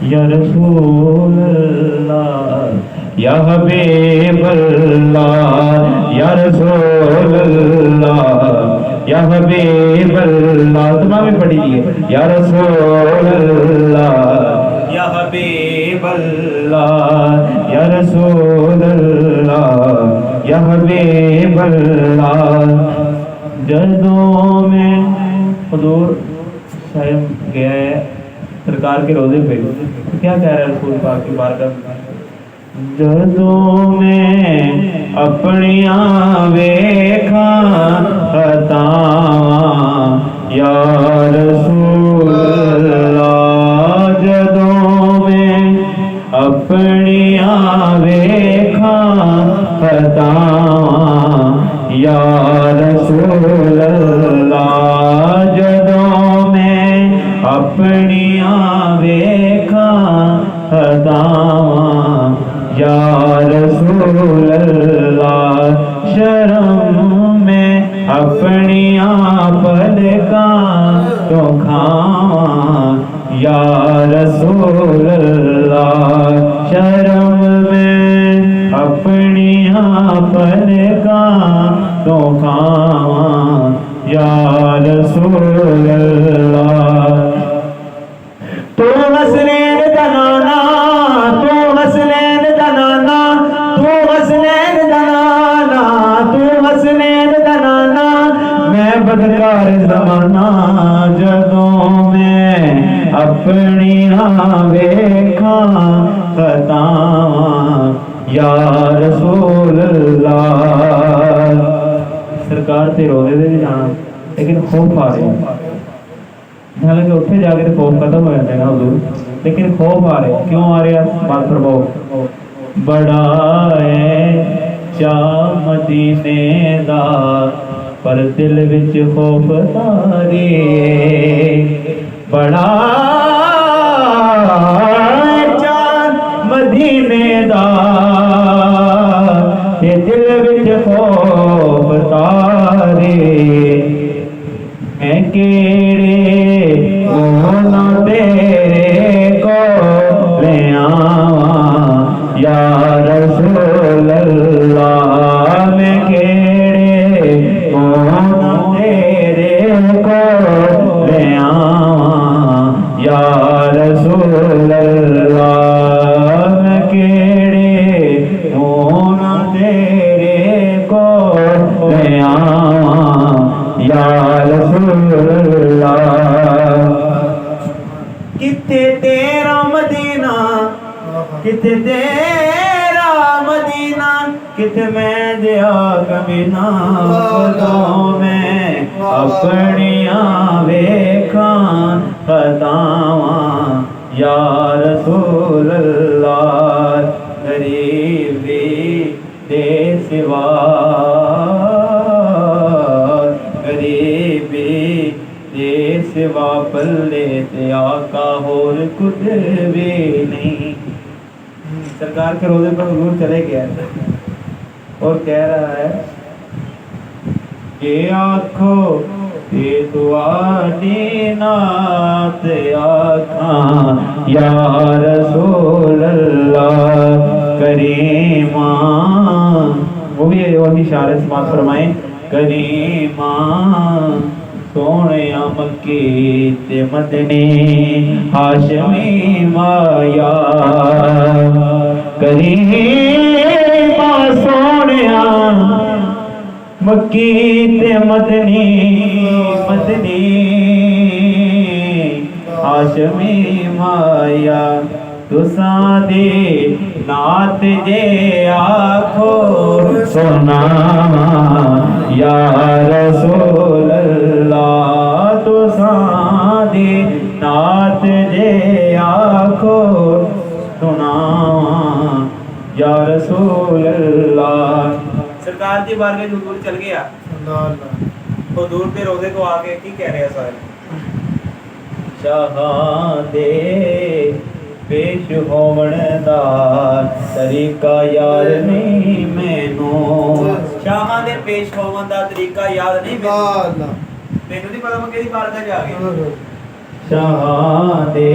یا رسول اللہ یا حبیب اللہ یا رسول اللہ یا حبیب اللہ. تمام بھی پڑھی دیئے یا رسول اللہ یا حبیب اللہ یا رسول اللہ یا حبیب اللہ. جدوں میں حضور صاحب گیا ہے سرکار کے روزے پہ, کیا کہہ رہا ہے رسول پاک کی بارگاہ؟ جدوں میں اپنیاں ویکھاں خطاواں یا رسول اللہ, جدوں میں اپنیاں ویکھاں خطاواں یا رسول اللہ, جدوں میں اپنیاں ویکھاں خطاواں یا رسول اللہ, شرم میں اپنیاں پلکاں تو کھاواں یا رسول اللہ, شرم میں اپنیاں پلکاں تو کھاواں یا رسول اللہ. تو حسنین دنانا تو حسنین دنانا تو حسنین دنانا تو حسنین دنانا میں بدکار زمانہ, جدوں میں اپنیاں ویکھاں خطاواں یا رسول اللہ. سرکار تے روزے دے بھی جانا لیکن خوف آ رہے ہیں, حالانکہ اتنے جا کے خوف ختم ہو جاتے ہیں نا حضور, لیکن خوف آ رہے. کیوں آ رہے ہیں؟ بات فرماؤ. بڑا ہے چاہ مدینے دا پر دل وچ خوف تارے, بڑا چاہ مدینے دا تے دل وچ خوف تارے, میں کیڑے مونا تیرے کو لے آواں یا رسول اللہ, میں کیڑے مونا تیرے کو لے آواں یا رسول اللہ, میں کیڑے مونا تیرے کو لے آواں یا رسول اللہ. کتے تیرا مدینہ کتے تیرا مدینہ کتے میں دیا کمینہ, خطوں میں اپنیاں ویکھاں خطاواں یا رسول اللہ. غریبی دے سوا غریبی دے سوا پلے تے آقا ہور کچھ بھی نہیں. سرکار کے روزے پر حضور چلے گیا اور کہہ رہا ہے کہ آنکھوں یہ تواڈی نات آکھاں یا رسول اللہ کریماں. وہ بھی اشارے سماعت فرمائیں. کریماں سونے مکی تے مدنی ہاشمی مایا, کریماں سونے مکی تے مدنی ہاشمی مایا. تساں دی نات جے آکھو سناواں یا رسول اللہ, تساں دی نات جے آکھو سناواں یا رسول اللہ. سرکار دی بارگاہ حضور چل گیا, حضور دے روزے کو آ کے کی کہہ رہے ہیں سارے شاہاں دے پیش ہون دا طریقہ یاد نہیں مینوں, شاہاں دے پیش ہون دا طریقہ یاد نہیں مینوں, مینوں نہیں پتہ میں کہڑی بارگاہ جا گئی. شاہاں دے